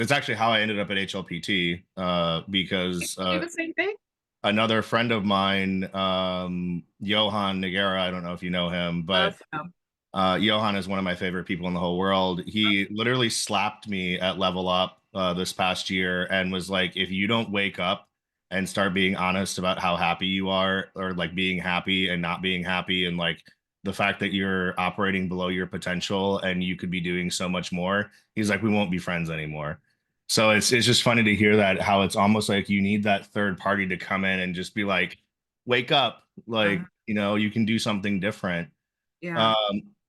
It's actually how I ended up at HLPT, because Do the same thing? another friend of mine, Johan Nigera, I don't know if you know him, but Him. Johan is one of my favorite people in the whole world. He literally slapped me at Level Up this past year and was like, if you don't wake up and start being honest about how happy you are, or like being happy and not being happy, and like the fact that you're operating below your potential and you could be doing so much more, he's like, we won't be friends anymore. So it's just funny to hear that, how it's almost like you need that third party to come in and just be like, wake up, like, you can do something different. Yeah.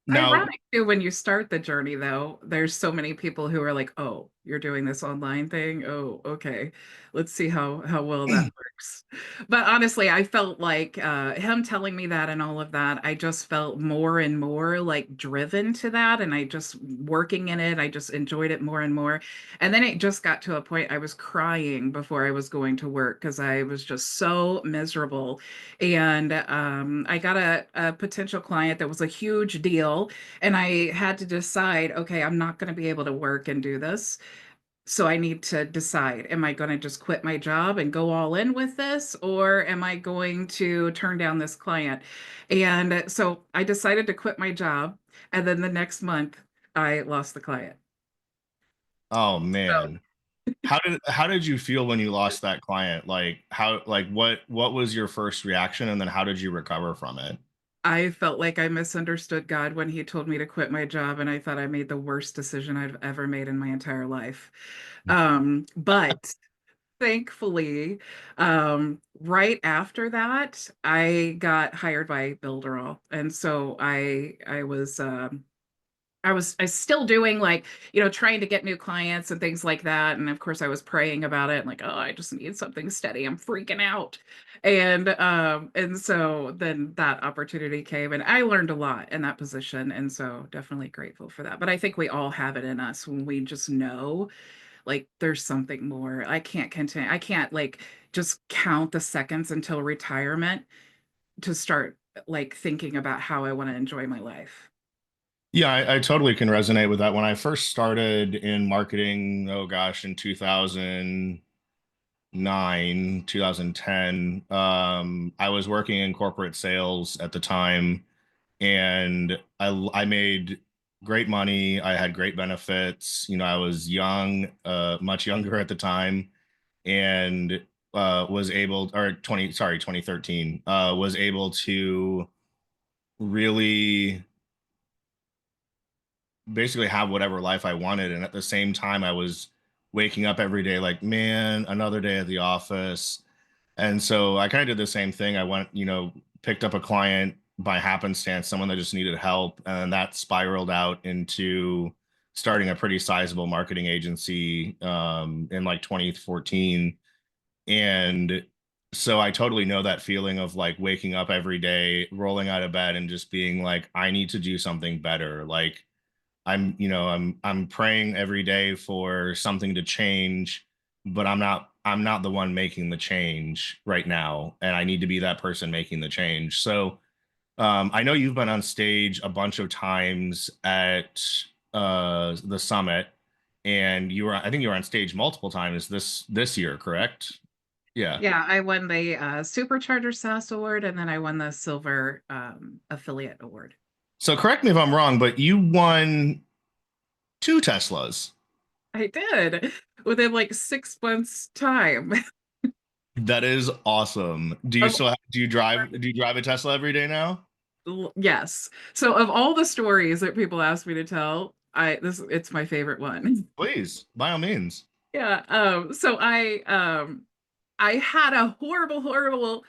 Now, Ironic too, when you start the journey, though, there's so many people who are like, "Oh, you're doing this online thing? Oh, okay. Let's see how well that works." But honestly, I felt like him telling me that and all of that, I just felt more and more like driven to that, and I just working in it, I just enjoyed it more and more. And then it just got to a point I was crying before I was going to work because I was just so miserable. And I got a potential client that was a huge deal, and I had to decide, okay, I'm not going to be able to work and do this. So I need to decide, am I going to just quit my job and go all in with this, or am I going to turn down this client? And so I decided to quit my job. And then the next month, I lost the client. oh So man. How did you feel when you lost that client? Like what was your first reaction, and then how did you recover from it? I felt like I misunderstood God when he told me to quit my job, and I thought I made the worst decision I've ever made in my entire life. But thankfully, right after that, I got hired by Builderall, and so I still doing like, trying to get new clients and things like that. And of course I was praying about it and like, oh, I just need something steady. I'm freaking out. And so then that opportunity came and I learned a lot in that position. And so definitely grateful for that. But I think we all have it in us when we just know like there's something more. I can't continue. I can't like just count the seconds until retirement to start like thinking about how I want to enjoy my life. Yeah, I totally can resonate with that. When I first started in marketing, oh gosh, in 2009, 2010, I was working in corporate sales at the time, and I made great money. I had great benefits. I was young, much younger at the time, and was able, or 2013, was able to really basically have whatever life I wanted. And at the same time, I was waking up every day like, man, another day at the office. And so I kind of did the same thing. I went, picked up a client by happenstance, someone that just needed help. And that spiraled out into starting a pretty sizable marketing agency, in like 2014. And so I totally know that feeling of like waking up every day, rolling out of bed and just being like, I need to do something better. Like, I'm praying every day for something to change, but I'm not the one making the change right now, and I need to be that person making the change. So, I know you've been on stage a bunch of times at the summit, and I think you were on stage multiple times this year, correct? Yeah. Yeah, I won the Supercharger SaaS award and then I won the Silver affiliate award. So correct me if I'm wrong, but you won two Teslas. I did within like 6 months time. That is awesome. Do you Of still have, do you drive a Tesla every day now? yes. So of all the stories that people ask me to tell, it's my favorite one. Please, by all means. Yeah. So I had a horrible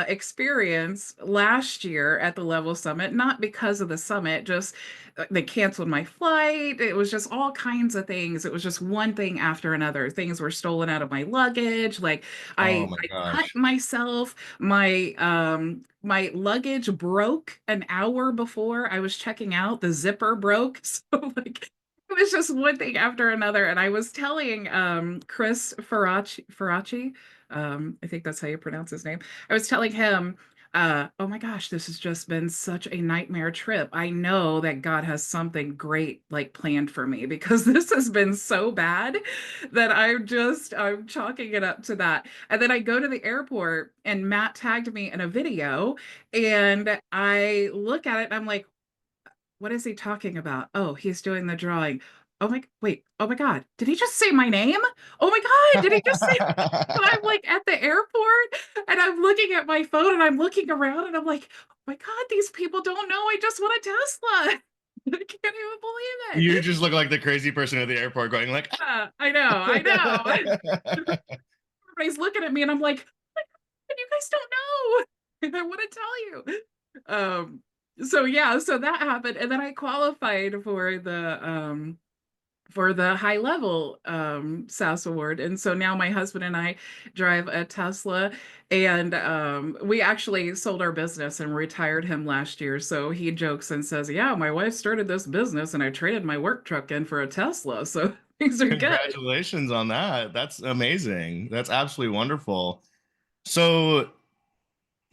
experience last year at the Level Summit, not because of the summit, just they canceled my flight. It was just all kinds of things. It was just one thing after another. Things were stolen out of my luggage. Like Oh I, my I cut gosh. myself. My luggage broke an hour before I was checking out. The zipper broke. So like it was just one thing after another. And I was telling Chris Faraci, I think that's how you pronounce his name. I was telling him Oh my gosh, this has just been such a nightmare trip. I know that God has something great like planned for me because this has been so bad that I'm chalking it up to that. And then I go to the airport and Matt tagged me in a video and I look at it and I'm like, what is he talking about? Oh, he's doing the drawing. Oh my, wait, oh my God, did he just say my name? Oh my God, did he just say? And I'm like at the airport and I'm looking at my phone and I'm looking around and I'm like, oh my God, these people don't know I just want a Tesla. I can't even believe You it. just look like the crazy person at the airport going like, I know, I know. Everybody's looking at me and I'm like, oh my God, you guys don't know. I want to tell you. So yeah, so that happened. And then I qualified for the high level SaaS award. And so now my husband and I drive a Tesla and we actually sold our business and retired him last year. So he jokes and says, yeah, my wife started this business and I traded my work truck in for a Tesla. So things are good. congratulations on that. That's amazing. That's absolutely wonderful. So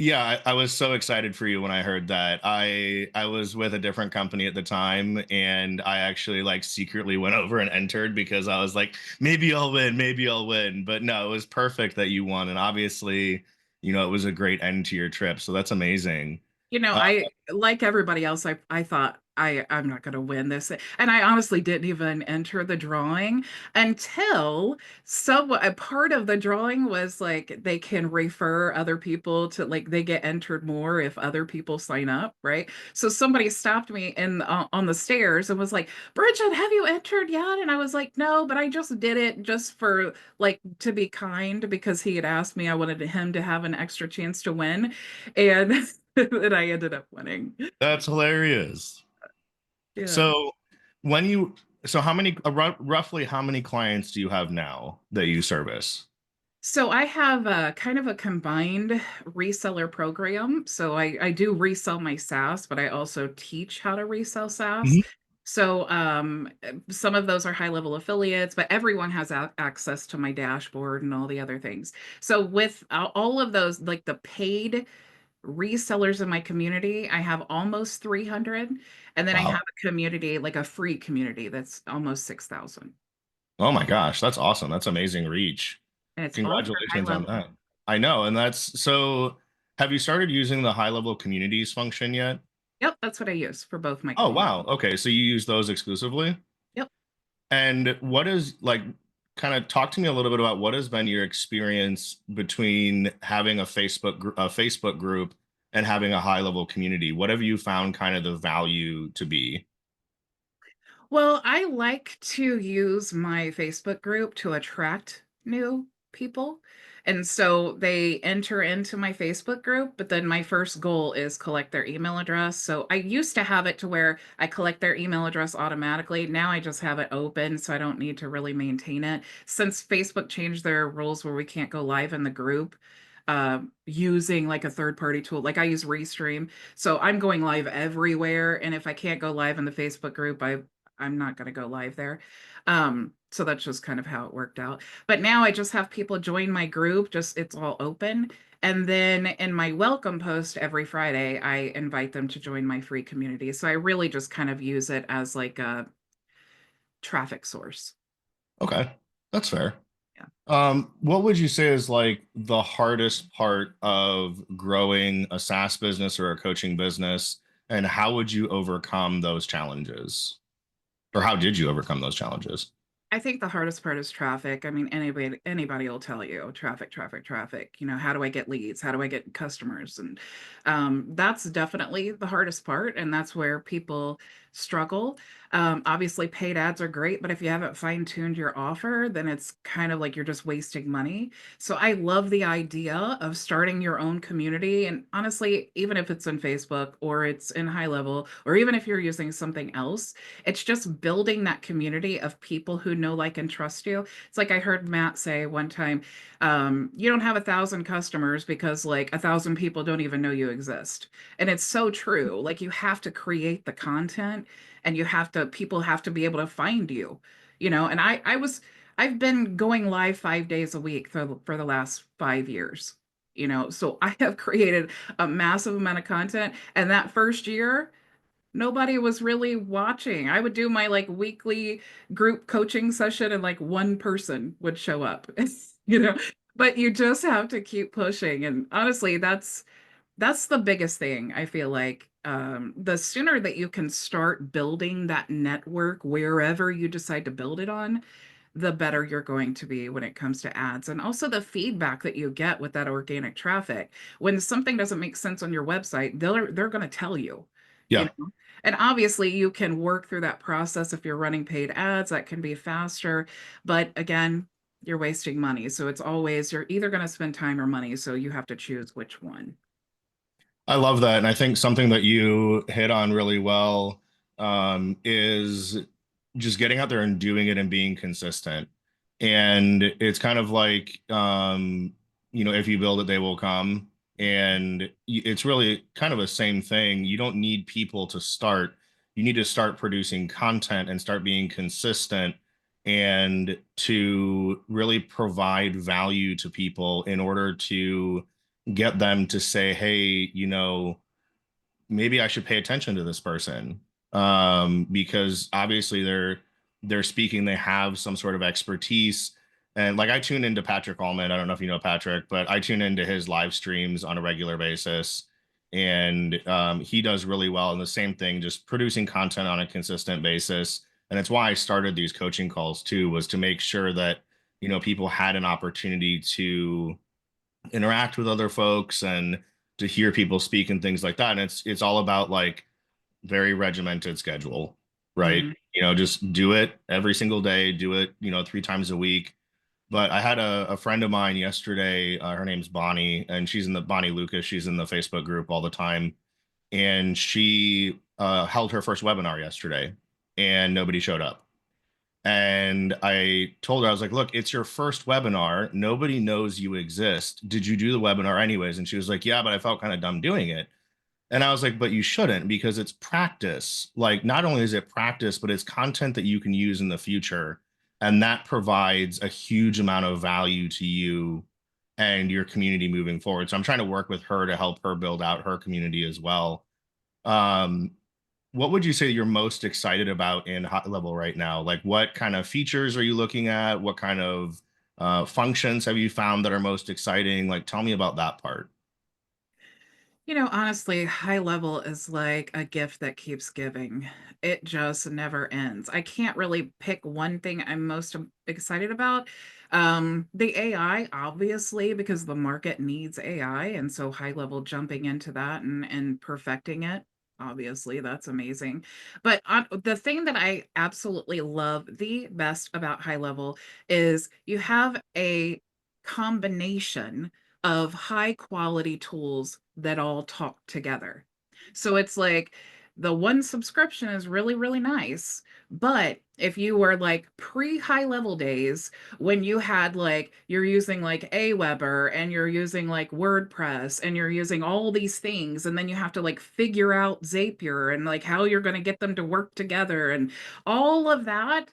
yeah, I was so excited for you when I heard that. I was with a different company at the time, and I actually like secretly went over and entered because I was like, maybe I'll win, maybe I'll win. But no, it was perfect that you won, and obviously, it was a great end to your trip. So that's amazing. You know, Uh, I like everybody else, I thought I'm not going to win this. And I honestly didn't even enter the drawing until a part of the drawing was like they can refer other people to like they get entered more if other people sign up, right? So somebody stopped me in on the stairs and was like, "Bridget, have you entered yet?" And I was like, "No, but I just did it just for like to be kind because he had asked me. I wanted him to have an extra chance to win." And and I ended up winning. that's hilarious. Yeah. So when you, so how many, roughly how many clients do you have now that you service? So I have a kind of a combined reseller program. So I do resell my SaaS, but I also teach how to resell SaaS. Mhm. So some of those are high level affiliates, but everyone has access to my dashboard and all the other things. So with all of those, like the paid resellers in my community, I have almost 300. And then I have Wow. a community, like a free community that's almost 6,000. Oh my gosh, that's awesome. That's amazing reach. And it's all for high Congratulations on level. that. I know. And that's so, have you started using the high level communities function yet? Yep, that's what I use for both my Oh, community. wow. Okay. So you use those exclusively? Yep. And what is like, kind of talk to me a little bit about what has been your experience between having a Facebook group and having a high level community? What have you found kind of the value to be? Well, I like to use my Facebook group to attract new people. And so they enter into my Facebook group, but then my first goal is collect their email address. So I used to have it to where I collect their email address automatically. Now I just have it open, so I don't need to really maintain it. Since Facebook changed their rules where we can't go live in the group, using like a third party tool, like I use Restream. So I'm going live everywhere. And if I can't go live in the Facebook group, I'm not going to go live there. So that's just kind of how it worked out. But now I just have people join my group, just it's all open. And then in my welcome post every Friday, I invite them to join my free community. So I really just kind of use it as like a traffic source. Okay. That's fair. Yeah. What would you say is like the hardest part of growing a SaaS business or a coaching business, and how would you overcome those challenges? Or how did you overcome those challenges? I think the hardest part is traffic. I mean, anybody will tell you traffic, traffic, traffic. You know, how do I get leads? How do I get customers? And that's definitely the hardest part, and that's where people struggle. Obviously, paid ads are great, but if you haven't fine-tuned your offer, then it's kind of like you're just wasting money. So I love the idea of starting your own community, and honestly, even if it's in Facebook or it's in high level, or even if you're using something else, it's just building that community of people who know, like, and trust you. It's like I heard Matt say one time, you don't have 1,000 customers because like 1,000 people don't even know you exist. And it's so true. Like you have to create the content and people have to be able to find you, and I've been going live 5 days a week for the last 5 years. So I have created a massive amount of content. And that first year, nobody was really watching. I would do my like weekly group coaching session and like one person would show up, you know, but you just have to keep pushing. And honestly, that's the biggest thing. I feel like the sooner that you can start building that network wherever you decide to build it on, the better you're going to be when it comes to ads. And also the feedback that you get with that organic traffic. When something doesn't make sense on your website, they're going to tell you, you Yeah. know. And obviously you can work through that process if you're running paid ads, that can be faster. But again, you're wasting money. So it's always you're either going to spend time or money. So you have to choose which one. I love that. And I think something that you hit on really well is just getting out there and doing it and being consistent. And it's kind of like, if you build it, they will come. And it's really kind of the same thing. You don't need people to start. You need to start producing content and start being consistent and to really provide value to people in order to get them to say, hey, maybe I should pay attention to this person. Because obviously they're speaking, they have some sort of expertise. And like I tune into Patrick Allman. I don't know if you know Patrick, but I tune into his live streams on a regular basis. And he does really well. And the same thing, just producing content on a consistent basis. And it's why I started these coaching calls too, was to make sure that, people had an opportunity to interact with other folks and to hear people speak and things like that. And it's all about like very regimented schedule, right? Mhm. Just do it every single day, do it, 3 times a week. But I had a friend of mine yesterday, her name's Bonnie, and she's in the Bonnie Lucas, she's in the Facebook group all the time. And she held her first webinar yesterday and nobody showed up. And I told her, I was like, look, it's your first webinar. Nobody knows you exist. Did you do the webinar anyways? And she was like, yeah, but I felt kind of dumb doing it. And I was like, but you shouldn't because it's practice. Like, not only is it practice, but it's content that you can use in the future. And that provides a huge amount of value to you and your community moving forward. So I'm trying to work with her to help her build out her community as well. Um, what would you say you're most excited about in high level right now? Like, what kind of features are you looking at? What kind of functions have you found that are most exciting? Like, tell me about that part. Honestly, high level is like a gift that keeps giving. It just never ends. I can't really pick one thing I'm most excited about. The AI, obviously, because the market needs AI, and so high level jumping into that and perfecting it. Obviously, that's amazing. But the thing that I absolutely love the best about high level is you have a combination of high quality tools that all talk together. So it's like the one subscription is really, really nice. But if you were like pre high level days, when you had like, you're using like Aweber and you're using like WordPress and you're using all these things, and then you have to like figure out Zapier and like how you're going to get them to work together and all of that,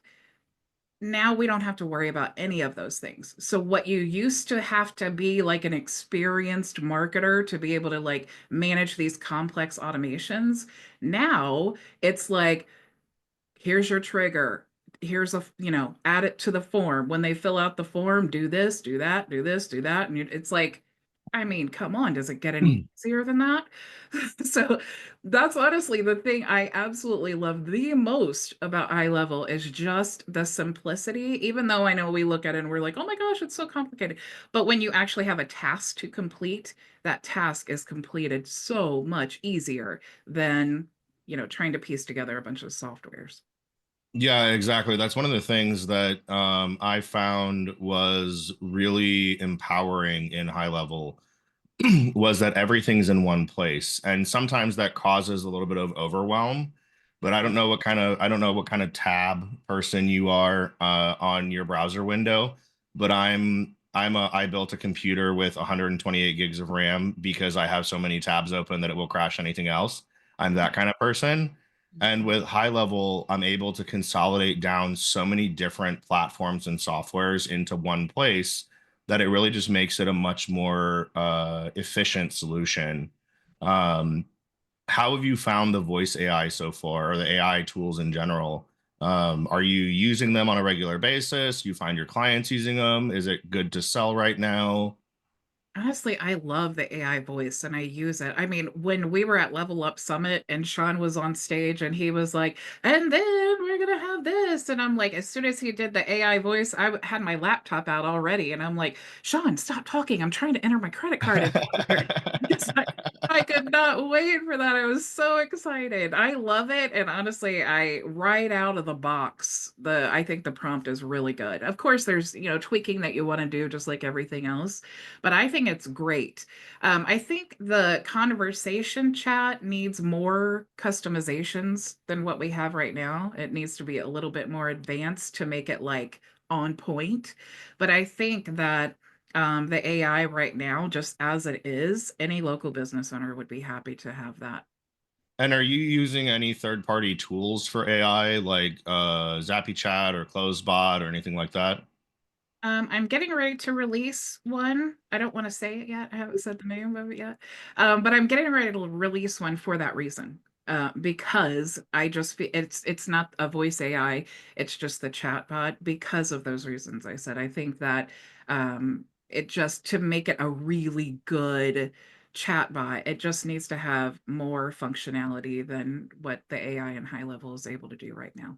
now we don't have to worry about any of those things. So what you used to have to be like an experienced marketer to be able to like manage these complex automations, now it's like here's your trigger. Here's add it to the form. When they fill out the form, do this, do that, do this, do that. And it's like, I mean, come on, does it get any easier than that? So that's honestly the thing I absolutely love the most about high level is just the simplicity, even though I know we look at it and we're like, oh my gosh, it's so complicated. But when you actually have a task to complete, that task is completed so much easier than, trying to piece together a bunch of softwares. Yeah, exactly. That's one of the things that I found was really empowering in high level was that everything's in one place. And sometimes that causes a little bit of overwhelm, but I don't know what kind of tab person you are on your browser window, but I built a computer with 128 gigs of RAM because I have so many tabs open that it will crash anything else. I'm that kind of person. And with high level, I'm able to consolidate down so many different platforms and softwares into one place that it really just makes it a much more efficient solution. Um, how have you found the voice AI so far, or the AI tools in general? Are you using them on a regular basis? You find your clients using them? Is it good to sell right now? Honestly, I love the AI voice and I use it. I mean, when we were at Level Up Summit and Sean was on stage and he was like, and then we're going to have this. And I'm like, as soon as he did the AI voice, had my laptop out already. And I'm like, Sean, stop talking. I'm trying to enter my credit card info here. It's like, I could not wait for that. I was so excited. I love it. And honestly, I right out of the box, I think the prompt is really good. Of course, there's, tweaking that you want to do just like everything else, but I think it's great. I think the conversation chat needs more customizations than what we have right now. It needs to be a little bit more advanced to make it like on point. But I think that the AI right now, just as it is, any local business owner would be happy to have that. And are you using any third-party tools for AI like Zappy Chat or Closebot or anything like that? I'm getting ready to release one. I don't want to say it yet. I haven't said the name of it yet. But I'm getting ready to release one for that reason. Because I just feel it's not a voice AI, it's just the chatbot because of those reasons I said. I think that it just to make it a really good chatbot, it just needs to have more functionality than what the AI and high level is able to do right now.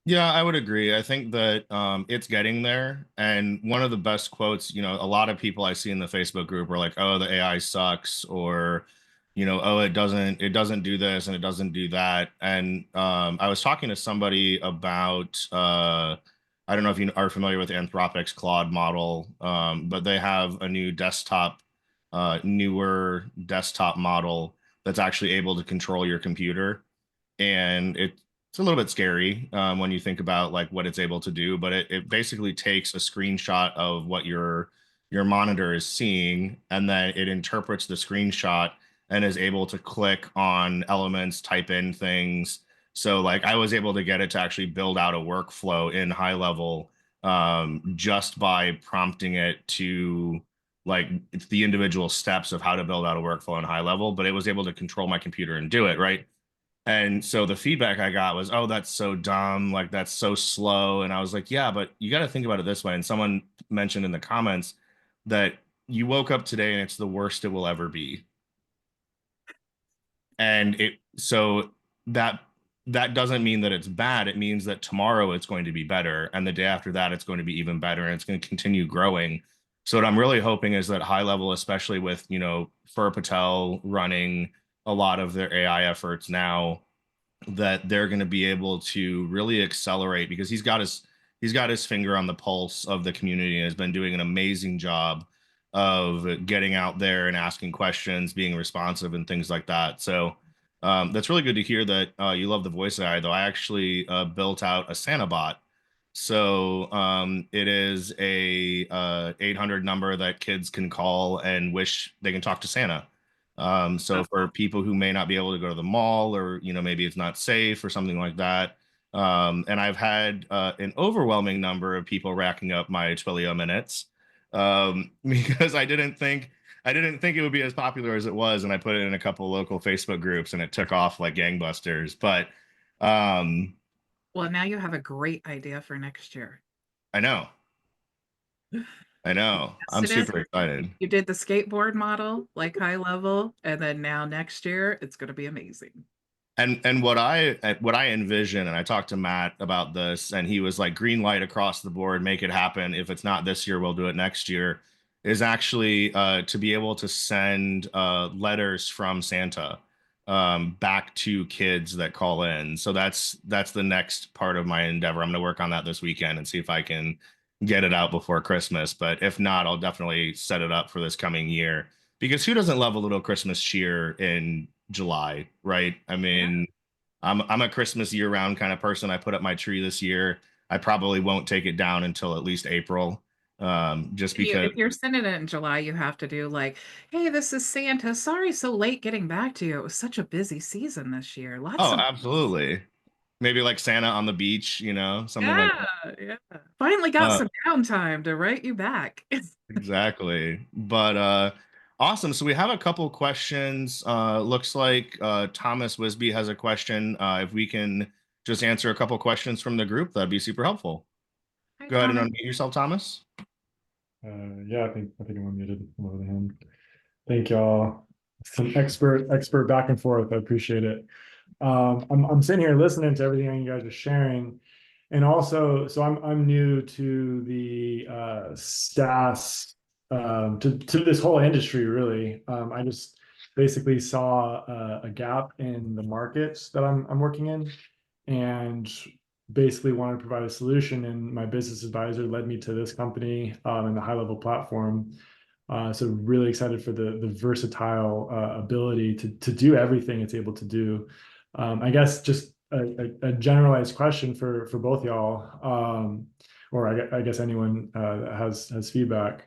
Yeah, I would agree. I think that it's getting there. And one of the best quotes, a lot of people I see in the Facebook group are like, "Oh, the AI sucks," or, "Oh, it doesn't do this and it doesn't do that." And I was talking to somebody about, I don't know if you are familiar with Anthropic's Claude model, but they have a newer desktop model that's actually able to control your computer, and it's a little bit scary when you think about like what it's able to do, but it basically takes a screenshot of what your monitor is seeing, and then it interprets the screenshot and is able to click on elements, type in things. So like I was able to get it to actually build out a workflow in HighLevel, just by prompting it to like it's the individual steps of how to build out a workflow in HighLevel, but it was able to control my computer and do it, right? And so the feedback I got was, "Oh, that's so dumb. Like, that's so slow." And I was like, "Yeah, but you got to think about it this way." And someone mentioned in the comments that you woke up today and it's the worst it will ever be. And so that that doesn't mean that it's bad. It means that tomorrow it's going to be better. And the day after that, it's going to be even better. And it's going to continue growing. So what I'm really hoping is that HighLevel, especially with, Fur Patel running a lot of their AI efforts now, that they're going to be able to really accelerate because he's got his finger on the pulse of the community and has been doing an amazing job of getting out there and asking questions, being responsive, and things like that. So that's really good to hear that you love the voice AI. Though I actually built out a Santa bot. So it is a 800 number that kids can call and wish they can talk to Santa. So for people who may not be able to go to the mall, or maybe it's not safe or something like that. And I've had an overwhelming number of people racking up my Twilio minutes, because I didn't think it would be as popular as it was, and I put it in a couple local Facebook groups, and it took off like gangbusters. But um, Well, now you have a great idea for next year. I know, I know, Yes, I'm it is. super excited. You did the skateboard model, like high level, and then now next year it's going to be amazing. And what I envision, and I talked to Matt about this, and he was like, green light across the board, make it happen. If it's not this year, we'll do it next year. Is actually to be able to send letters from Santa back to kids that call in. So that's the next part of my endeavor. I'm going to work on that this weekend and see if I can get it out before Christmas. But if not, I'll definitely set it up for this coming year, because who doesn't love a little Christmas cheer in July, right? I Yeah. mean, I'm a Christmas year-round kind of person. I put up my tree this year. I probably won't take it down until at least April, just And because. if you're sending it in July, you have to do like, hey, this is Santa. Sorry so late getting back to you. It was such a busy season this year. Lots Oh, of absolutely. maybe like Santa on the beach, something like Yeah, yeah. Finally got that. some downtime to write you back. Exactly. But awesome. So we have a couple questions. Looks like Thomas Wisby has a question. If we can just answer a couple questions from the group, that'd be super helpful. Hi, Go ahead and Thomas. unmute yourself, Thomas. Yeah, I think I'm unmuted. I'm over the hand. Thank y'all. Some expert back and forth. I appreciate it. I'm sitting here listening to everything you guys are sharing, and also, so I'm new to the SaaS, to this whole industry really. I just basically saw a gap in the markets that I'm working in, and basically wanted to provide a solution. And my business advisor led me to this company and the HighLevel platform. So really excited for the versatile ability to do everything it's able to do. I guess just a generalized question for both y'all, or I guess anyone that has feedback.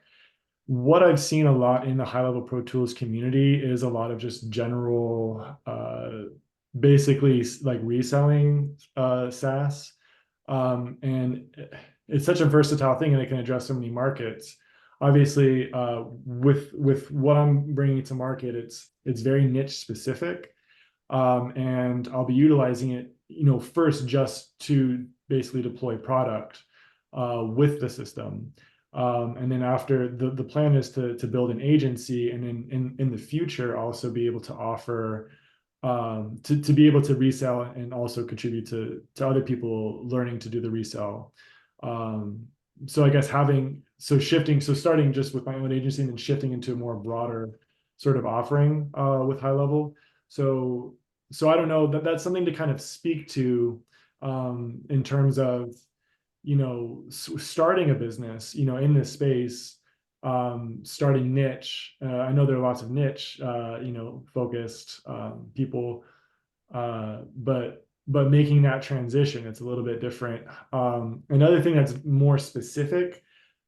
What I've seen a lot in the HighLevel Pro Tools community is a lot of just general, basically like reselling SaaS. And it's such a versatile thing and it can address so many markets. Obviously, with what I'm bringing to market, it's very niche specific, and I'll be utilizing it, first just to basically deploy product with the system. And then after the plan is to build an agency, and then in the future also be able to offer to be able to resell and also contribute to other people learning to do the resell. So I guess starting just with my own agency and then shifting into a more broader sort of offering with HighLevel. So I don't know, that's something to kind of speak to in terms of starting a business in this space, starting niche. I know there are lots of niche focused people, but making that transition, it's a little bit different. Another thing that's more specific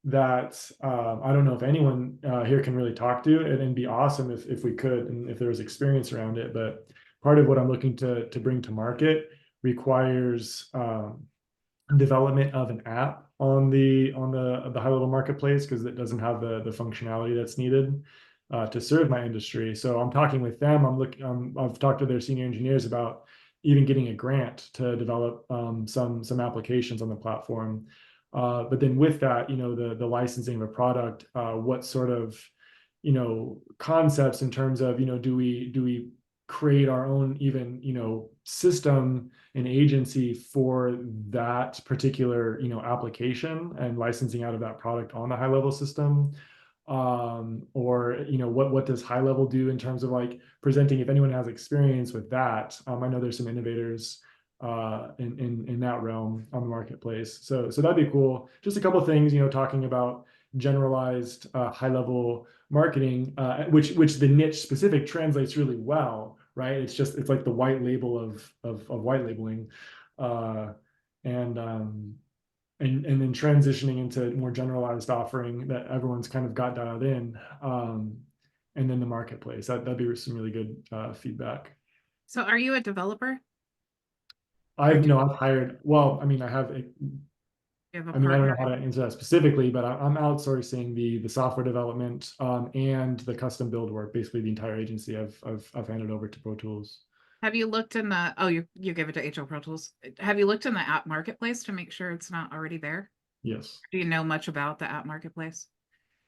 that I don't know if anyone here can really talk to, and it'd be awesome if we could, and if there was experience around it. But part of what I'm looking to bring to market requires development of an app on the HighLevel marketplace, because it doesn't have the functionality that's needed to serve my industry. So I'm talking with them. I've talked to their senior engineers about even getting a grant to develop some applications on the platform. But then with that, the licensing of a product, what sort of concepts in terms of do we create our own even system and agency for that particular application, and licensing out of that product on the HighLevel system, or what does HighLevel do in terms of like presenting, if anyone has experience with that. I know there's some innovators in that realm on the marketplace, so that'd be cool. Just a couple of things, talking about generalized high-level marketing, which the niche specific translates really well, right? It's like the white label of white labeling, uh, and then transitioning into more generalized offering that everyone's kind of got dialed in, and then the marketplace. That'd be some really good feedback. So are you a developer, or I've do no, I've hired. Well, I mean, you have a I mean, I don't know partner? how to answer that specifically, but I'm outsourcing the software development and the custom build work. Basically, the entire agency I've handed over to Pro Tools. Have you looked in the, oh, you gave it to HL Pro Tools. Have you looked in the app marketplace to make sure it's not already there? Yes. Do you know much about the app marketplace?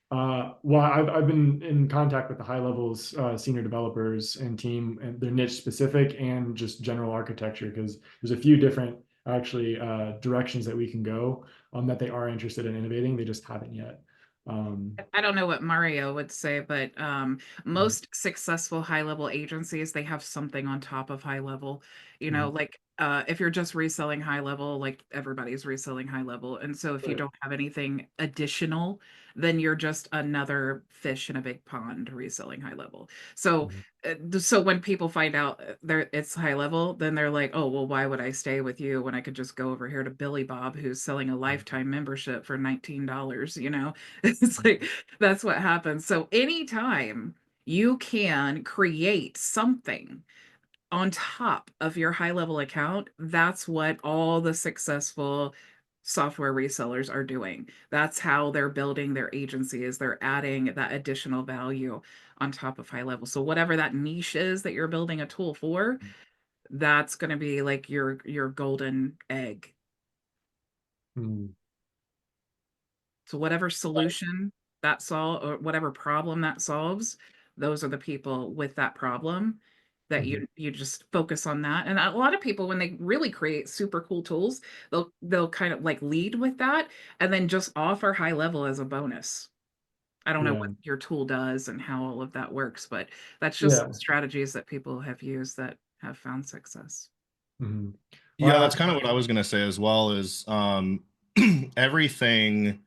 Well, I've been in contact with the HighLevels senior developers and team, and they're niche specific and just general architecture, because there's a few different actually directions that we can go that they are interested in innovating. They just haven't yet. I don't know what Mario would say, but most successful high level agencies, they have something on top of high level. Mhm. Like if you're just reselling high level, like everybody's reselling high level. And so if you Right. don't have anything additional, then you're just another fish in a big pond reselling high level. So Mhm. so when people find out there it's high level, then they're like, oh, well, why would I stay with you when I could just go over here to Billy Bob, who's selling a lifetime membership for $19, It's like that's what happens. So anytime you can create something on top of your HighLevel account, that's what all the successful software resellers are doing. That's how they're building their agency, is they're adding that additional value on top of HighLevel. So whatever that niche is that you're building a tool for, that's going to be like your golden egg. Mm. So whatever solution that solve, or whatever problem that solves, those are the people with that problem that Mhm. you just focus on that. And a lot of people, when they really create super cool tools, they'll kind of like lead with that and then just offer HighLevel as a bonus. I don't know Yeah. what your tool does and how all of that works, but that's just Yeah. some strategies that people have used that have found success. Mhm. Yeah, Well, that's kind of what I was going to say as well is everything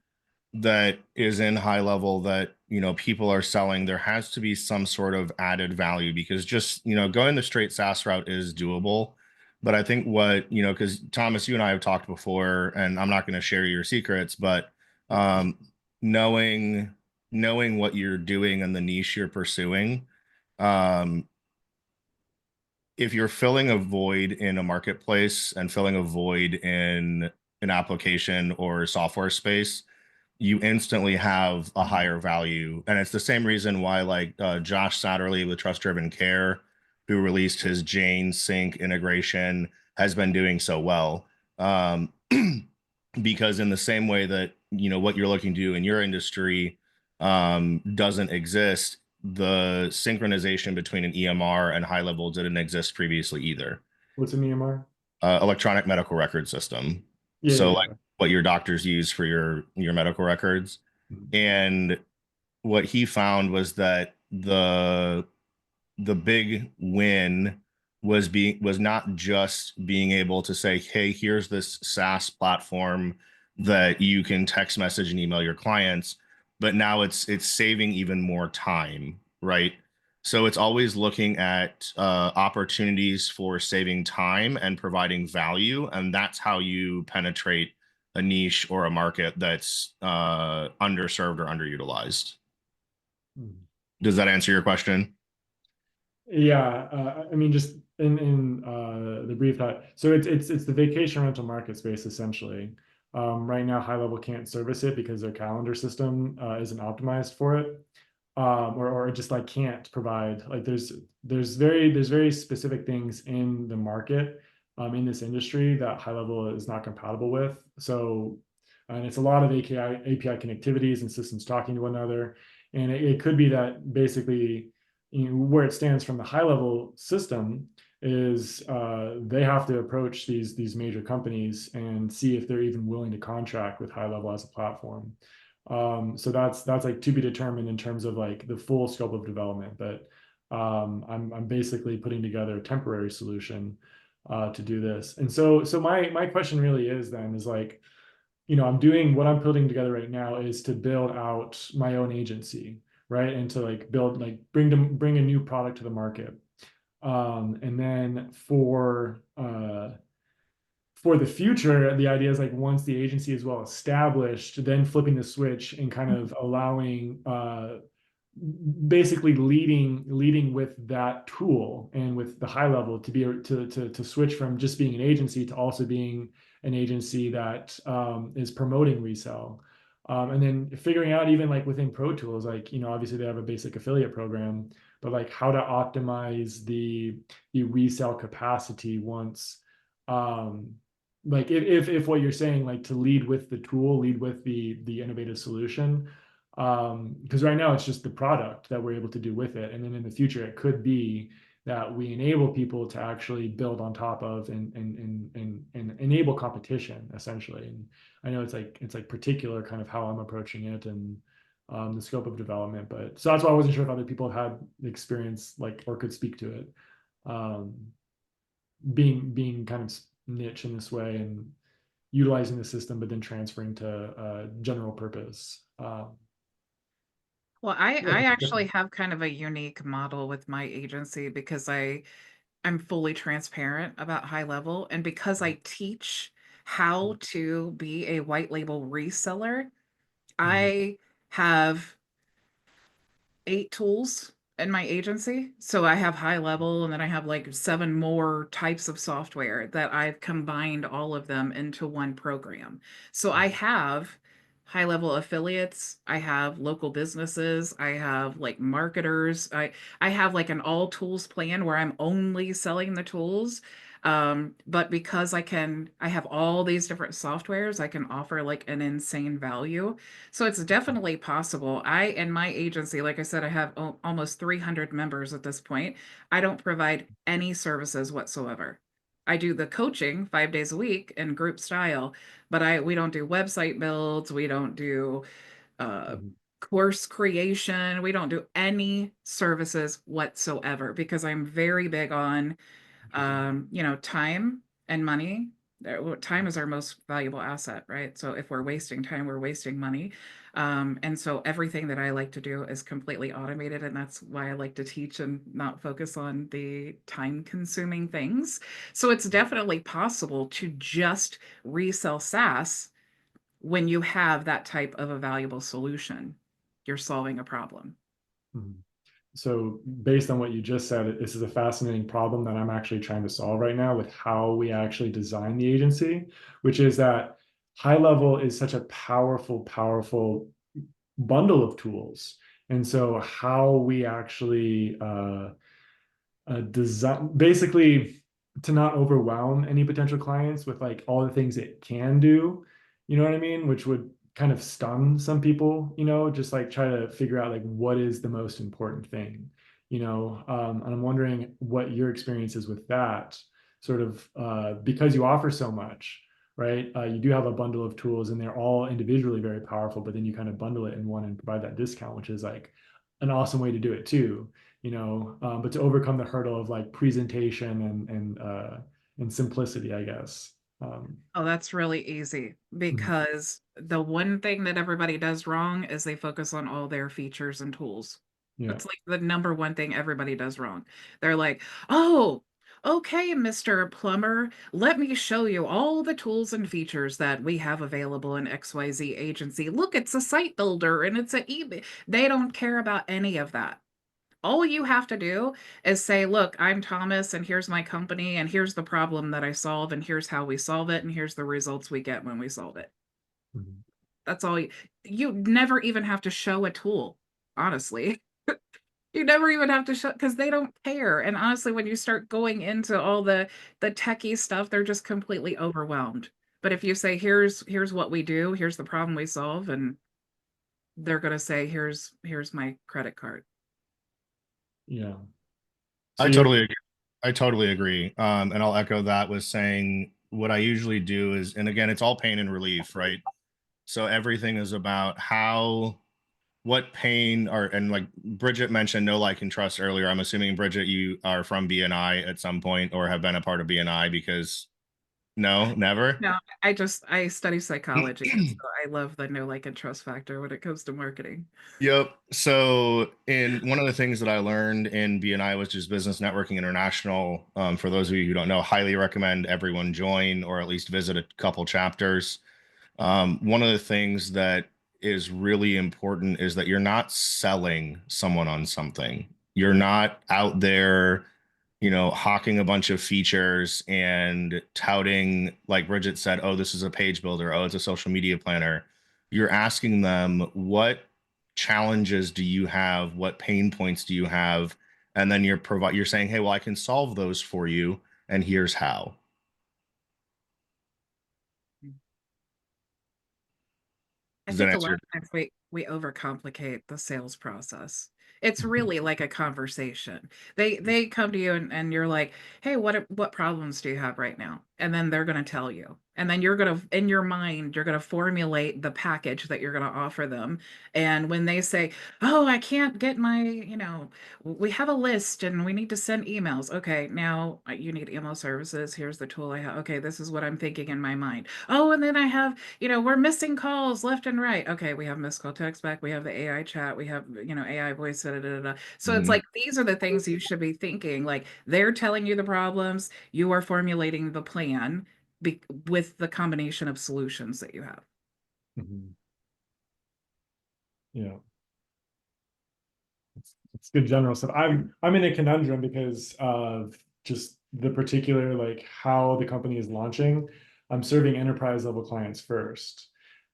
that is in HighLevel that, people are selling, there has to be some sort of added value because just, going the straight SaaS route is doable. But I think what, because Thomas, you and I have talked before, and I'm not going to share your secrets, but um, knowing knowing what you're doing and the niche you're pursuing, um, if you're filling a void in a marketplace and filling a void in an application or software space, you instantly have a higher value. And it's the same reason why, like Josh Satterley with Trust Driven Care, who released his Jane Sync integration, has been doing so well. Um, because in the same way that, what you're looking to do in your industry doesn't exist, the synchronization between an EMR and HighLevel didn't exist previously either. what's an EMR? Electronic medical record system. Yeah, So yeah, like what your doctors use for your medical records. yeah. And what he found was that the big win was not just being able to say, hey, here's this SaaS platform that you can text message and email your clients, but now it's saving even more time, right? So it's always looking at opportunities for saving time and providing value, and that's how you penetrate a niche or a market that's underserved or underutilized. Mhm. Does that answer your question? Yeah, I mean, just in the brief thought, so it's the vacation rental market space essentially. Right now, HighLevel can't service it because their calendar system isn't optimized for it, or it just like can't provide like there's very specific things in the market in this industry that HighLevel is not compatible with. So, and it's a lot of API connectivities and systems talking to one another, and it could be that basically where it stands from the HighLevel system is they have to approach these major companies and see if they're even willing to contract with HighLevel as a platform. So that's like to be determined in terms of like the full scope of development. But I'm basically putting together a temporary solution to do this. And so my question really is then is like, I'm doing what I'm putting together right now is to build out my own agency, right? And to like build like bring a new product to the market. And then for the future, the idea is like once the agency is well established, then flipping the switch and kind of allowing basically leading with that tool and with the HighLevel to be to switch from just being an agency to also being an agency that is promoting resell. And then figuring out even like within Pro Tools, like, obviously they have a basic affiliate program, but like how to optimize the resell capacity once like if what you're saying, like to lead with the tool, lead with the innovative solution, because right now it's just the product that we're able to do with it, and then in the future it could be that we enable people to actually build on top of and enable competition essentially. And I know it's like particular kind of how I'm approaching it and the scope of development, but so that's why I wasn't sure if other people had experience like or could speak to it, um, being kind of niche in this way and utilizing the system, but then transferring to general purpose. Well, I Yeah, I actually different. have kind of a unique model with my agency because I'm fully transparent about HighLevel, and because I teach how to be a white label reseller, Mhm. I have 8 tools in my agency. So I have HighLevel, and then I have like 7 more types of software that I've combined all of them into one program. So I have high-level affiliates, I have local businesses, I have like marketers, I have like an all tools plan where I'm only selling the tools. But because I have all these different softwares, I can offer like an insane value. So it's definitely possible. In my agency, like I said, I have almost 300 members at this point. I don't provide any services whatsoever. I do the coaching 5 days a week in group style, but we don't do website builds. We don't do uh, Mhm. course creation. We don't do any services whatsoever because I'm very big on Interesting. time and money. Time is our most valuable asset, right? So if we're wasting time, we're wasting money. And so everything that I like to do is completely automated. And that's why I like to teach and not focus on the time consuming things. So it's definitely possible to just resell SaaS when you have that type of a valuable solution. You're solving a problem. Mhm. So based on what you just said, this is a fascinating problem that I'm actually trying to solve right now with how we actually design the agency, which is that HighLevel is such a powerful, powerful bundle of tools. And so how we actually design, basically, to not overwhelm any potential clients with like all the things it can do, you know what I mean? Which would kind of stun some people, just like try to figure out like what is the most important thing, and I'm wondering what your experience is with that sort of, because you offer so much, right? You do have a bundle of tools and they're all individually very powerful, but then you kind of bundle it in one and provide that discount, which is like an awesome way to do it too, but to overcome the hurdle of like presentation and simplicity, I guess. Oh, that's really easy Mhm. because the one thing that everybody does wrong is they focus on all their features and tools. Yeah. That's like the number one thing everybody does wrong. They're like, "Oh, okay, Mr. Plumber, let me show you all the tools and features that we have available in XYZ agency. Look, it's a site builder and it's a eBay." They don't care about any of that. All you have to do is say, "Look, I'm Thomas, and here's my company, and here's the problem that I solve, and here's how we solve it, and here's the results we get when we solve it." Mhm. That's all you never even have to show a tool, honestly. You never even have to show because they don't care. And honestly, when you start going into all the techie stuff, they're just completely overwhelmed. But if you say, "Here's what we do, here's the problem we solve," and they're gonna say, "Here's my credit card." Yeah. So I you're, totally agree. I totally agree. And I'll echo that with saying what I usually do is, and again, it's all pain and relief, right? So everything is about what pain are, and like Bridget mentioned, know, like, and trust earlier. I'm assuming, Bridget, you are from BNI at some point or have been a part of BNI because no, never. No, I study psychology, so I love the know, like, and trust factor when it comes to marketing. Yep. So, in one of the things that I learned in BNI, which is Business Networking International, for those of you who don't know, highly recommend everyone join or at least visit a couple chapters. One of the things that is really important is that you're not selling someone on something. You're not out there, hawking a bunch of features and touting, like Bridget said, oh, this is a page builder. Oh, it's a social media planner. You're asking them, what challenges do you have? What pain points do you have? And then you're saying, hey, well, I can solve those for you. And here's how. I Does that think a lot answer? of times we overcomplicate the sales process. It's really like a conversation. They come to you and you're like, "Hey, what problems do you have right now?" And then they're going to tell you. And then you're going to, in your mind, you're going to formulate the package that you're going to offer them. And when they say, "Oh, I can't get we have a list and we need to send emails." Okay, now you need email services. Here's the tool I have. Okay, this is what I'm thinking in my mind. Oh, and then I have, we're missing calls left and right. Okay, we have missed call text back. We have the AI chat. We have, AI voice. Da, da, da, da. So it's Mhm. like these are the things you should be thinking. Like they're telling you the problems, you are formulating the plan with the combination of solutions that you have. Mhm. Yeah. it's good general stuff. I'm in a conundrum because of just the particular, like, how the company is launching. I'm serving enterprise level clients first.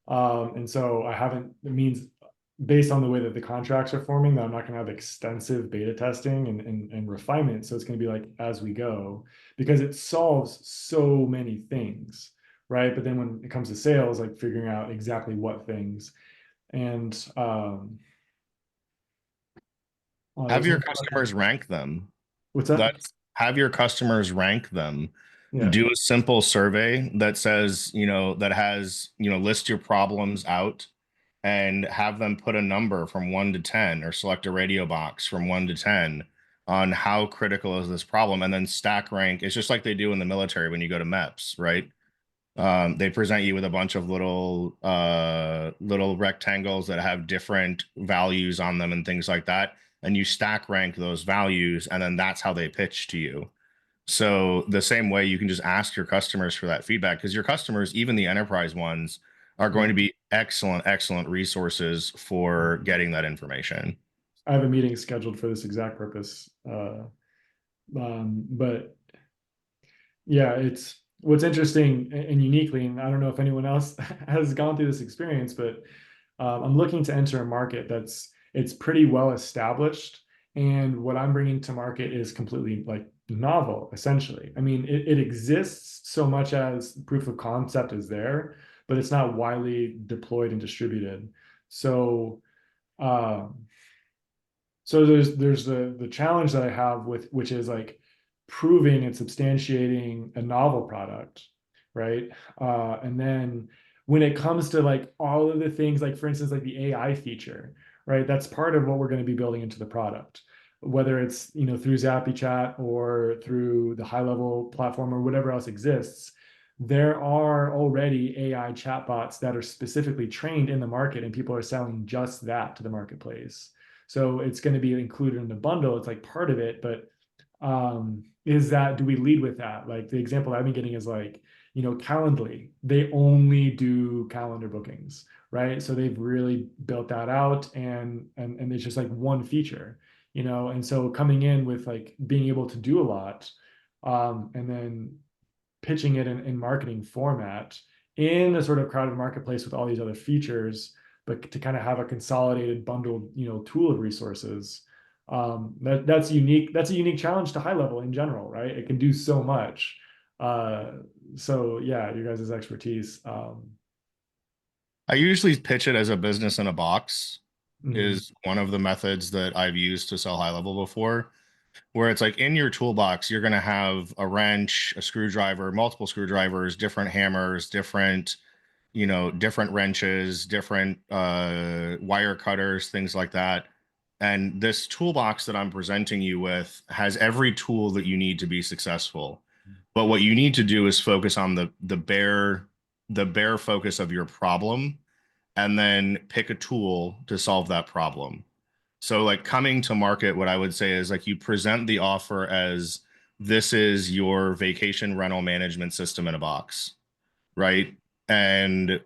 And so I haven't, it means based on the way that the contracts are forming, that I'm not going to have extensive beta testing and refinement. So it's going to be like as we go, because it solves so many things, right? But then when it comes to sales, like figuring out exactly what things. And Have there's your one, customers rank them. what's that? That's have your customers rank them. Yeah. Do a simple survey that says, that has, list your problems out and have them put a number from 1 to 10 or select a radio box from 1 to 10 on how critical is this problem, and then stack rank. It's just like they do in the military when you go to MEPS, right? They present you with a bunch of little rectangles that have different values on them and things like that, and you stack rank those values, and then that's how they pitch to you. So the same way, you can just ask your customers for that feedback, because your customers, even the enterprise ones, are going to be excellent resources for getting that information. I have a meeting scheduled for this exact purpose. But yeah, it's what's interesting and uniquely, and I don't know if anyone else has gone through this experience, but I'm looking to enter a market it's pretty well established, and what I'm bringing to market is completely like novel, essentially. I mean, it exists so much as proof of concept is there, but it's not widely deployed and distributed. So, um, so there's the challenge that I have with, which is like proving and substantiating a novel product, right? And then when it comes to like all of the things, like for instance, like the AI feature, right? That's part of what we're going to be building into the product, whether it's, through Zappy Chat or through the HighLevel platform or whatever else exists. There are already AI chatbots that are specifically trained in the market, and people are selling just that to the marketplace. So it's going to be included in the bundle. It's like part of it, but do we lead with that? Like the example I've been getting is like, Calendly, they only do calendar bookings, right? So they've really built that out, and it's just like one feature, and so coming in with like being able to do a lot, and then pitching it in marketing format in a sort of crowded marketplace with all these other features, but to kind of have a consolidated bundled, tool of resources. That's unique. That's a unique challenge to HighLevel in general, right? It can do so much. Uh, so yeah, your guys' expertise. I usually pitch it as a business in a box Mhm. is one of the methods that I've used to sell HighLevel before, where it's like in your toolbox, you're going to have a wrench, a screwdriver, multiple screwdrivers, different hammers, different wrenches, different wire cutters, things like that. And this toolbox that I'm presenting you with has every tool that you need to be successful. But what you need to do is focus on the bare focus of your problem, and then pick a tool to solve that problem. So like coming to market, what I would say is like you present the offer as this is your vacation rental management system in a box, right? And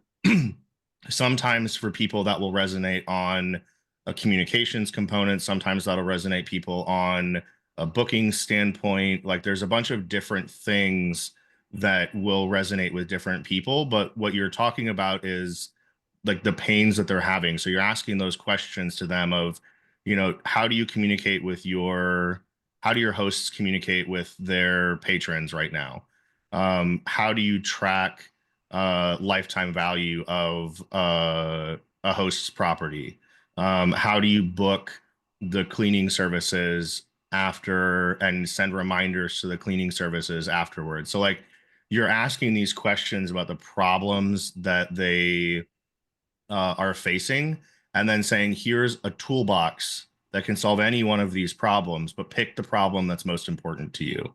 sometimes for people that will resonate on a communications component, sometimes that'll resonate people on a booking standpoint. Like there's a bunch of different things that will resonate with different people, but what you're talking about is like the pains that they're having. So you're asking those questions to them of, how do you communicate with how do your hosts communicate with their patrons right now? How do you track lifetime value of a host's property? How do you book the cleaning services after and send reminders to the cleaning services afterwards? So like you're asking these questions about the problems that they are facing, and then saying, here's a toolbox that can solve any one of these problems, but pick the problem that's most important to you. You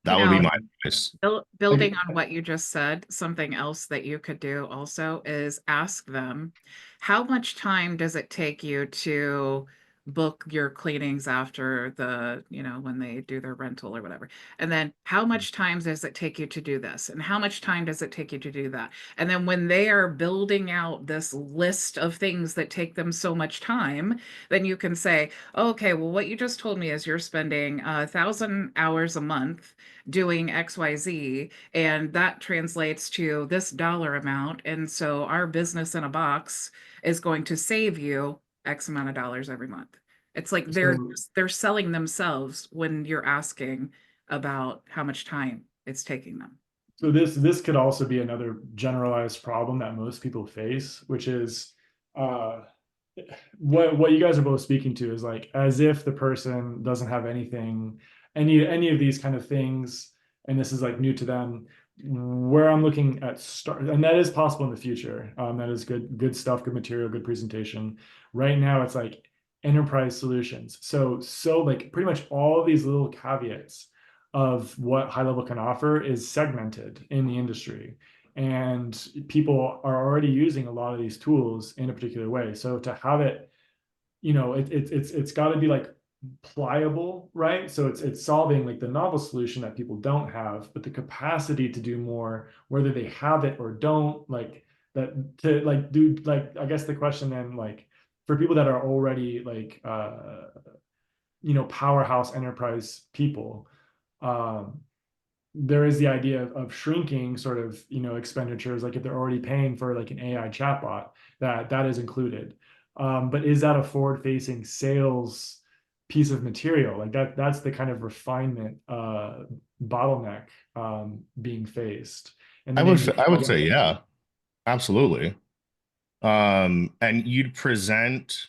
That would be know, my advice. building on what you just said, something else that you could do also is ask them, how much time does it take you to book your cleanings after the, when they do their rental or whatever. And then how much time does it take you to do this? And how much time does it take you to do that? And then when they are building out this list of things that take them so much time, then you can say, okay, well, what you just told me is you're spending 1,000 hours a month doing XYZ, and that translates to this dollar amount. And so our business in a box is going to save you X amount of dollars every month. It's like So they're selling themselves when you're asking about how much time it's taking them. So this could also be another generalized problem that most people face, which is uh, what you guys are both speaking to is like as if the person doesn't have any of these kind of things, and this is like new to them. Where I'm looking at start, and that is possible in the future. That is good stuff, good material, good presentation. Right now, it's like enterprise solutions. So like pretty much all of these little caveats of what HighLevel can offer is segmented in the industry, and people are already using a lot of these tools in a particular way. So to have it, it's got to be like pliable, right? So it's solving like the novel solution that people don't have, but the capacity to do more, whether they have it or don't, like that to like do like I guess the question then like for people that are already like powerhouse enterprise people, um there is the idea of shrinking sort of expenditures, like if they're already paying for like an AI chatbot, that is included. But is that a forward facing sales piece of material? Like that's the kind of refinement bottleneck being faced. And then I would say, yeah, absolutely. And you'd present,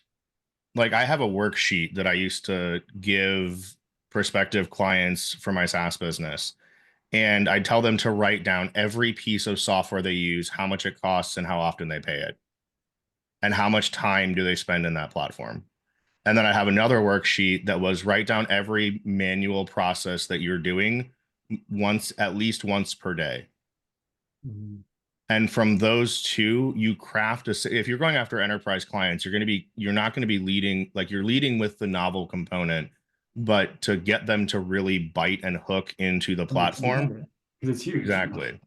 like, I have a worksheet that I used to give prospective clients for my SaaS business. And I tell them to write down every piece of software they use, how much it costs and how often they pay it, and how much time do they spend in that platform. And then I have another worksheet that was write down every manual process that you're doing at least once per day. Mhm. And from those two, you craft if you're going after enterprise clients, you're not going to be leading, like you're leading with the novel component, but to get them to really bite and hook into the platform. Because it's huge. Exactly.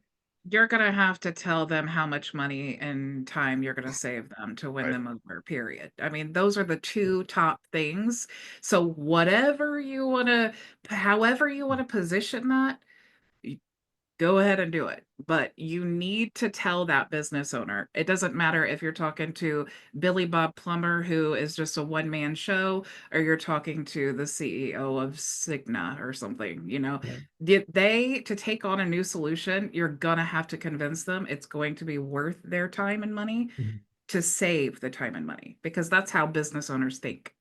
You're going to have to tell them how much money and time you're going to save them to win Right. them over, period. I mean, those are the two top things. So however you want to position that, go ahead and do it. But you need to tell that business owner. It doesn't matter if you're talking to Billy Bob Plummer, who is just a one-man show, or you're talking to the CEO of Cigna or something, Right. To take on a new solution, you're gonna have to convince them it's going to be worth their time and money Mhm. to save the time and money, because that's how business owners think.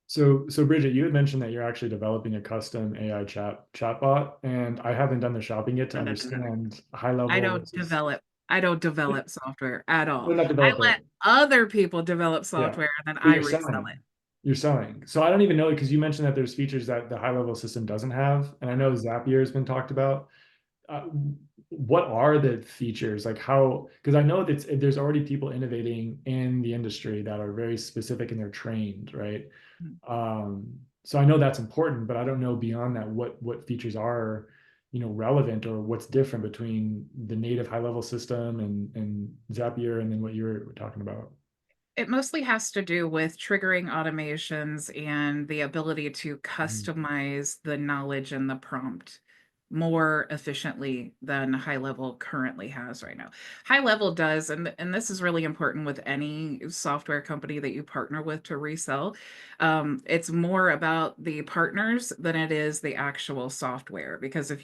So Bridget, you had mentioned that you're actually developing a custom AI chatbot, and I haven't done the shopping yet to No, no, no, no, no. understand high I level don't versus develop. I don't develop software at all. no, not I develop let it. other people develop Yeah, software and then but I you're resell selling. it. You're selling. So I don't even know because you mentioned that there's features that the high level system doesn't have, and I know Zapier has been talked about. Uh, what are the features like how because I know that there's already people innovating in the industry that are very specific and they're trained, right? So I know that's important, but I don't know beyond that what features are, relevant or what's different between the native high level system and Zapier and then what you're talking about. It mostly has to do with triggering automations and the ability to Mhm. customize the knowledge and the prompt more efficiently than HighLevel currently has right now. HighLevel does, and this is really important with any software company that you partner with to resell. It's more about the partners than it is the actual software. Because if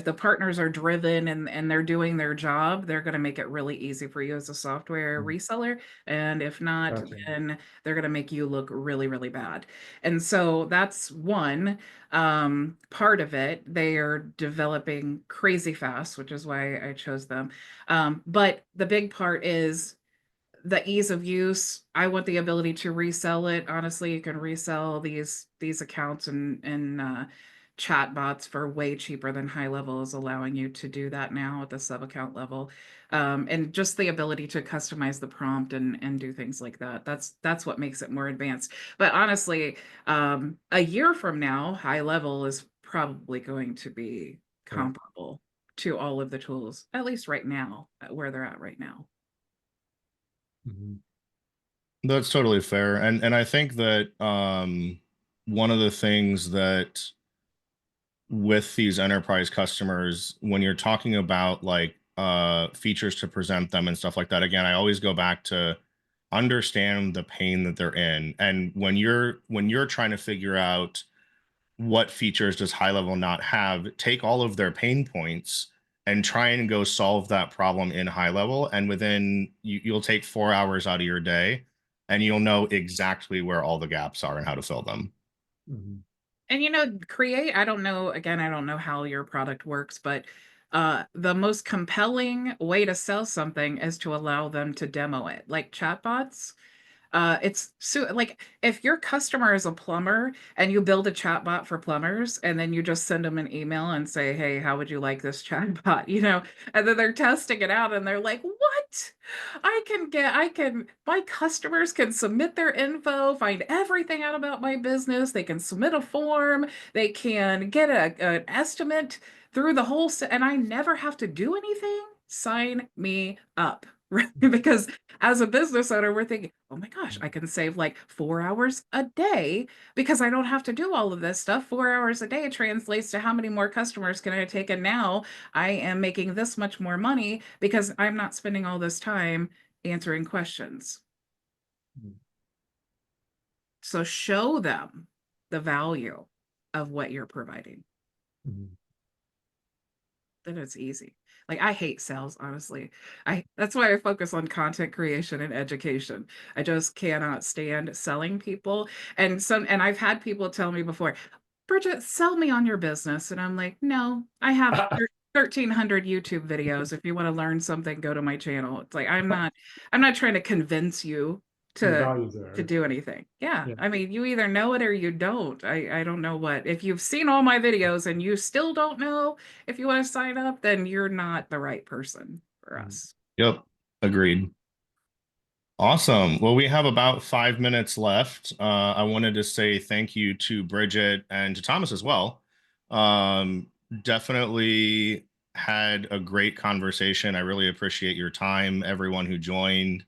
the partners are driven and they're doing their job, they're going to make it really easy for you as a software Mhm. reseller. And if not, Gotcha. then they're going to make you look really, really bad. And so that's one part of it. They are developing crazy fast, which is why I chose them. But the big part is the ease of use. I want the ability to resell it. Honestly, you can resell these accounts and chatbots for way cheaper than HighLevel is allowing you to do that now at the sub account level. And just the ability to customize the prompt and do things like that. That's what makes it more advanced. But honestly, a year from now, HighLevel is probably going to be comparable to all of the tools, at least right now, where they're at right now. Mhm. That's totally fair. And I think that one of the things that with these enterprise customers, when you're talking about like features to present them and stuff like that, again, I always go back to understand the pain that they're in. And when you're trying to figure out what features does HighLevel not have, take all of their pain points and try and go solve that problem in HighLevel. And within you'll take 4 hours out of your day and you'll know exactly where all the gaps are and how to fill them. Mhm. And create, I don't know, again, I don't know how your product works, but the most compelling way to sell something is to allow them to demo it. Like chatbots, it's so like if your customer is a plumber and you build a chatbot for plumbers and then you just send them an email and say, "Hey, how would you like this chatbot?" And then they're testing it out and they're like, "What? My customers can submit their info, find everything out about my business. They can submit a form, they can get an estimate through the whole, and I never have to do anything. Sign me up." Right? Because as a business owner, we're thinking, oh my gosh, I can save like 4 hours a day because I don't have to do all of this stuff. 4 hours a day translates to how many more customers can I take? And now I am making this much more money because I'm not spending all this time answering questions. Mhm. So show them the value of what you're providing. Mhm. Then it's easy. Like I hate sales, honestly. That's why I focus on content creation and education. I just cannot stand selling people. And I've had people tell me before, Bridget, sell me on your business. And I'm like, no, I have 1,300 YouTube videos. If you want to learn something, go to my channel. It's like I'm not trying to convince you The to values to there. do anything. Yeah. Yeah. I mean, you either know it or you don't. I don't know what. If you've seen all my videos and you still don't know if you want to sign up, then you're not the right person for Mhm. us. Yep, agreed. Awesome. Well, we have about 5 minutes left. I wanted to say thank you to Bridget and to Thomas as well. Um, Definitely had a great conversation. I really appreciate your time, everyone who joined.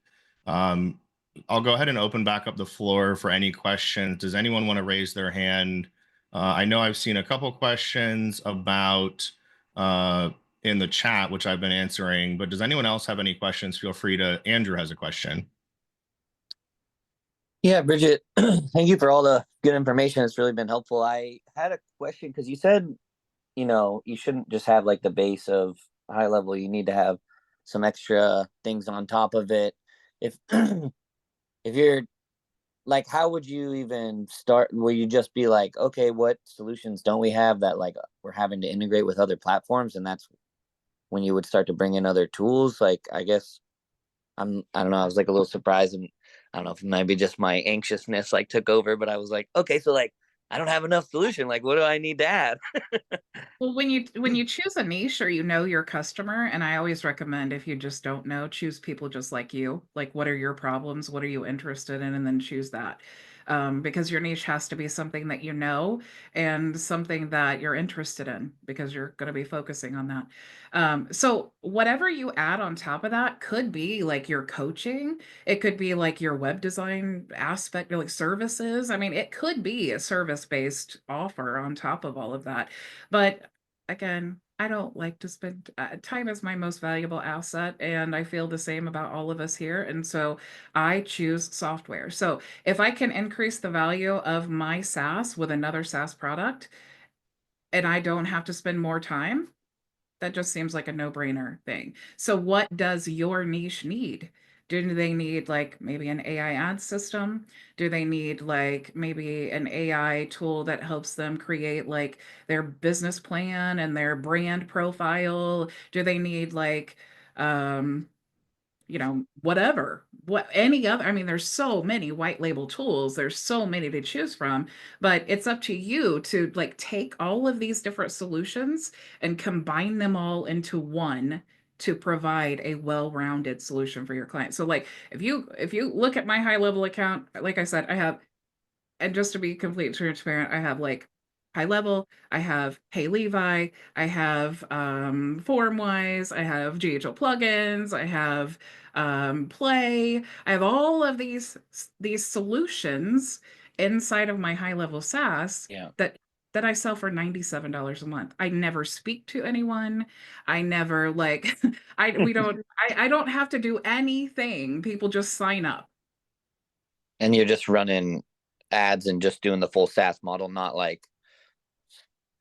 Um, I'll go ahead and open back up the floor for any questions. Does anyone want to raise their hand? I know I've seen a couple questions about uh, in the chat, which I've been answering, but does anyone else have any questions? Feel free to. Andrew has a question. Yeah, Bridget, thank you for all the good information. It's really been helpful. I had a question because you said, you shouldn't just have like the base of HighLevel. You need to have some extra things on top of it. If if you're like, how would you even start? Will you just be like, okay, what solutions don't we have that like we're having to integrate with other platforms, and that's when you would start to bring in other tools? Like, I guess I don't know, I was like a little surprised, and I don't know if maybe just my anxiousness like took over, but I was like, okay, so like I don't have enough solution. Like, what do I need to add? Well, when you choose a niche or you know your customer, and I always recommend if you just don't know, choose people just like you. Like, what are your problems? What are you interested in? And then choose that. Because your niche has to be something that you know and something that you're interested in because you're going to be focusing on that. So whatever you add on top of that could be like your coaching. It could be like your web design aspect, like services. I mean, it could be a service-based offer on top of all of that. But again, I don't like to spend time is my most valuable asset, and I feel the same about all of us here. And so I choose software. So if I can increase the value of my SaaS with another SaaS product, and I don't have to spend more time, that just seems like a no-brainer thing. So what does your niche need? Do they need like maybe an AI ad system? Do they need like maybe an AI tool that helps them create like their business plan and their brand profile? Do they need like um you know, whatever, what any other, I mean, there's so many white label tools, there's so many to choose from, but it's up to you to like take all of these different solutions and combine them all into one to provide a well-rounded solution for your client. So like if you look at my HighLevel account, like I said, I have, and just to be completely transparent, I have like HighLevel, I have Hey Levi, I have FormWise, I have GHL plugins, I have Play, I have all of these solutions inside of my HighLevel SaaS Yeah. that I sell for $97 a month. I never speak to anyone. I never like I don't have to do anything. People just sign up. And you're just running ads and just doing the full SaaS model, not like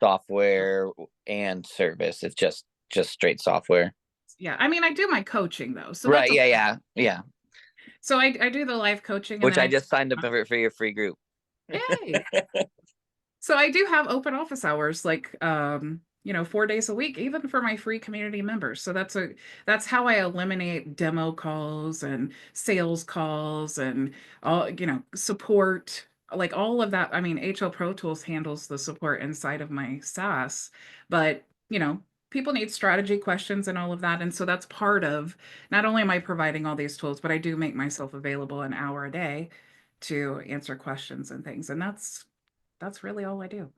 software and service. It's just straight software. Yeah, I mean, I do my coaching though, so Right. that's Yeah. so I do the live coaching, and Which then I just signed up for your free group. yay. So I do have open office hours, like you know, 4 days a week, even for my free community members. So that's how I eliminate demo calls and sales calls and all, you know, support, like all of that. I mean, HL Pro Tools handles the support inside of my SaaS, but you know, people need strategy questions and all of that. And so that's part of, not only am I providing all these tools, but I do make myself available an hour a day to answer questions and things. And that's really all I do.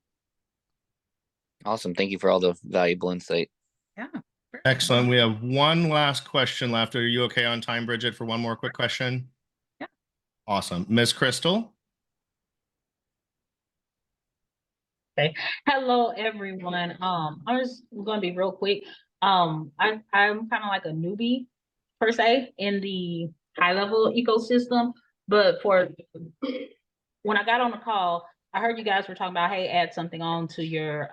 Awesome. Thank you for all the valuable insight. Yeah. Sure. Excellent. We have one last question left. Are you okay on time, Bridget, for one more quick question? Yeah. Awesome. Miss Crystal? Okay. Hello, everyone. I'm just going to be real quick. I'm kind of like a newbie per se in the HighLevel ecosystem, but for when I got on the call, I heard you guys were talking about, hey, add something on to your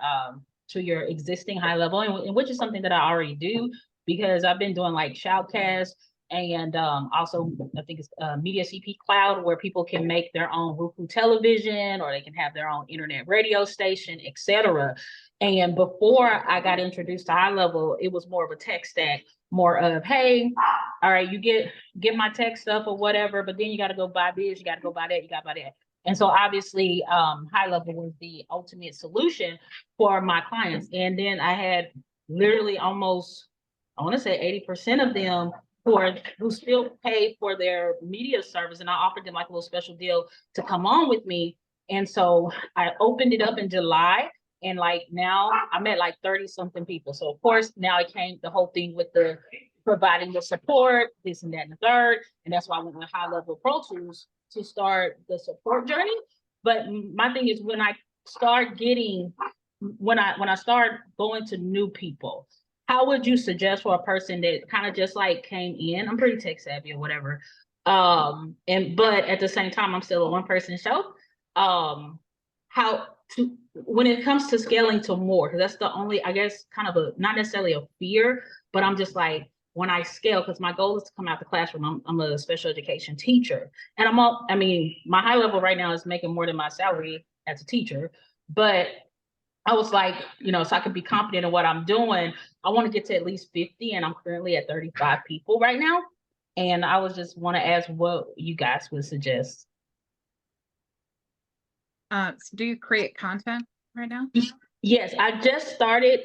existing HighLevel, and which is something that I already do because I've been doing like shoutcasts and also I think it's Media CP Cloud where people can make their own Roku television or they can have their own internet radio station, etc. And before I got introduced to HighLevel, it was more of a tech stack, more of, hey, all right, you get my tech stuff or whatever, but then you got to go buy this, you got to go buy that, you got to buy that. And so obviously HighLevel was the ultimate solution for my clients. And then I had literally almost, I want to say 80% of them who still paid for their media service. And I offered them like a little special deal to come on with me. And so I opened it up in July. And like now I'm at like 30 something people. So of course now it came the whole thing with the providing the support, this and that and the third. And that's why I went with HighLevel Pro Tools to start the support journey. But my thing is when I start going to new people, how would you suggest for a person that kind of just like came in? I'm pretty tech savvy or whatever. But at the same time, I'm still a one person show. How to, when it comes to scaling to more, because that's the only, I guess, kind of a, not necessarily a fear, but I'm just like, when I scale, because my goal is to come out the classroom, I'm a special education teacher. And my HighLevel right now is making more than my salary as a teacher. But I was like, so I could be confident in what I'm doing. I want to get to at least 50, and I'm currently at 35 people right now. And I was just want to ask what you guys would suggest. Do you create content right now? Yes, I just started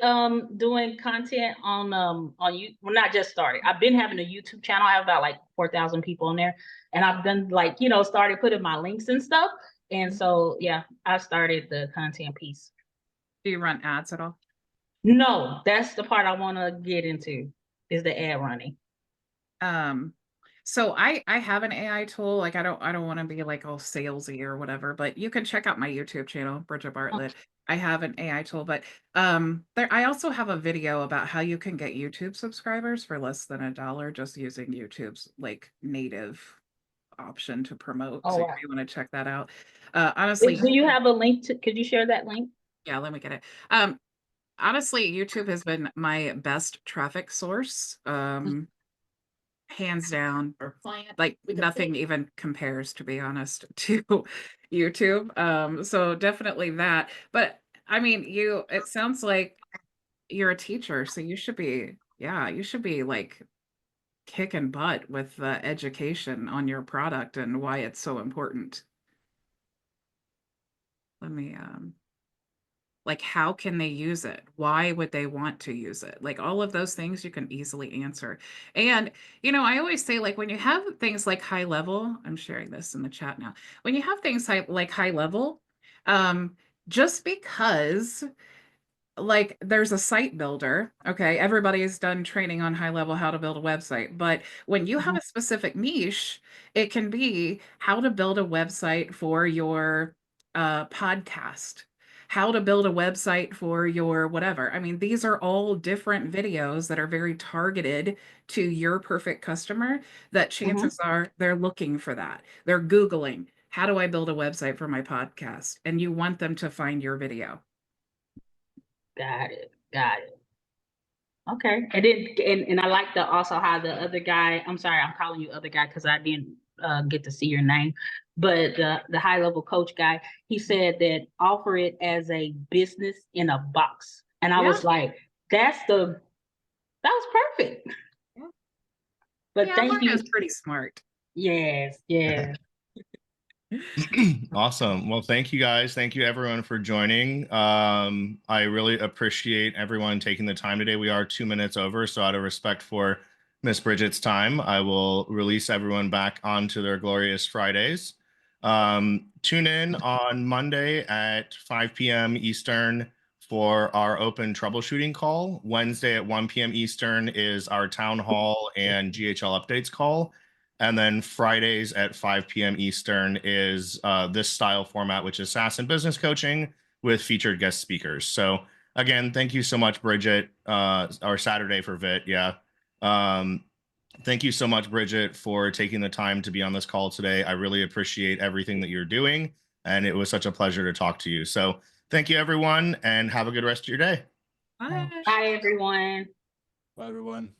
doing content on you. Well, not just started. I've been having a YouTube channel. I have about like 4,000 people on there, and I've done like started putting my links and stuff. And so yeah, I started the content piece. Do you run ads at all? No, that's the part I want to get into is the ad running. So I have an AI tool. Like I don't want to be like all salesy or whatever, but you can check out my YouTube channel, Bridget Bartlett. I have an AI tool, but I also have a video about how you can get YouTube subscribers for less than $1 just using YouTube's like native option to promote. Oh, so wow. if you want to check that out. Honestly, do you have a link could you share that link? Yeah, let me get it. Honestly, YouTube has been my best traffic source. Hands down, like nothing even compares, to be honest, to YouTube. So definitely that. But I mean, it sounds like you're a teacher, so you should be like kicking butt with the education on your product and why it's so important. Let me like, how can they use it? Why would they want to use it? Like, all of those things you can easily answer. And, I always say, like, when you have things like HighLevel, I'm sharing this in the chat now. When you have things like HighLevel, just because like there's a site builder, okay, everybody's done training on HighLevel how to build a website, but when you have a specific niche, it can be how to build a website for your podcast, how to build a website for your whatever. I mean, these are all different videos that are very targeted to your perfect customer, that chances are they're looking for that. They're Googling, how do I build a website for my podcast? And you want them to find your video. Got it. Got it. Okay. And then and I like also how the other guy, I'm sorry, I'm calling you other guy because I didn't get to see your name, but the HighLevel coach guy, he said that offer it as a business in a box. And I was like, that was perfect. Yeah. But thank you. Mario's pretty smart. Yes, yes. Awesome. Well, thank you guys. Thank you everyone for joining. I really appreciate everyone taking the time today. We are 2 minutes over, so out of respect for Miss Bridget's time, I will release everyone back onto their glorious Fridays. Tune in on Monday at 5 p.m. Eastern for our open troubleshooting call. Wednesday at 1 p.m. Eastern is our town hall and GHL updates call. And then Fridays at 5 p.m. Eastern is this style format, which is SaaS and business coaching with featured guest speakers. So again, thank you so much, Bridget, or Saturday for VIT. Yeah. Thank you so much, Bridget, for taking the time to be on this call today. I really appreciate everything that you're doing, and it was such a pleasure to talk to you. So thank you, everyone, and have a good rest of your day. Bye. Bye, everyone. Bye, everyone.